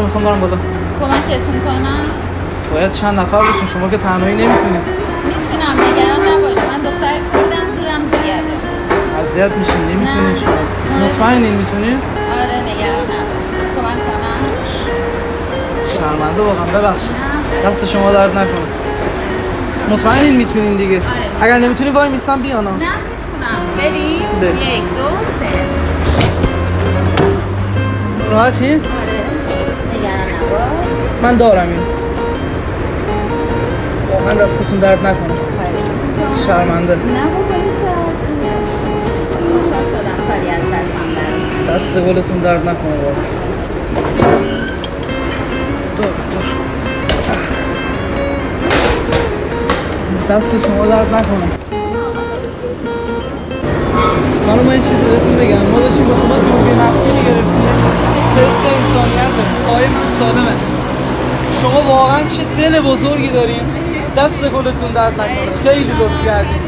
میخوام برم بالا. کمکتون کنم؟ باید چند نفر باشین، شما که تنهایی نمیتونید. میتونم، نگران نباش، من دختر کردم زورم زیاده. اذیت میشین، نمیتونین شما. مطمئنین میتونین؟ آره نگران نباش. کمک کنم؟ شرمنده واقعا، ببخشید. دست شما درد نکنه. مطمئنین میتونین دیگه؟ آره. اگر نمیتونین وای میستم بیان. نه میتونم. بریم؟ 1 2 3. راحتی؟ آره. نگران نباش. من دارم این. واقعا دستتون درد نکنه. شرمنده. نه بابا خوشحال شدم کاری از دستم برم. دست گلتون درد نکنه واقعا. دست شما درد نکنه. خانم من این چیزی بهتون بگم، ما داشتیم با شما دوربین نفتی میگرفتیم. تست انسانیت هست، پای من سالمه. شما واقعا چه دل بزرگی دارین. دست گلتون درد نکنه، خیلی لطف کردین.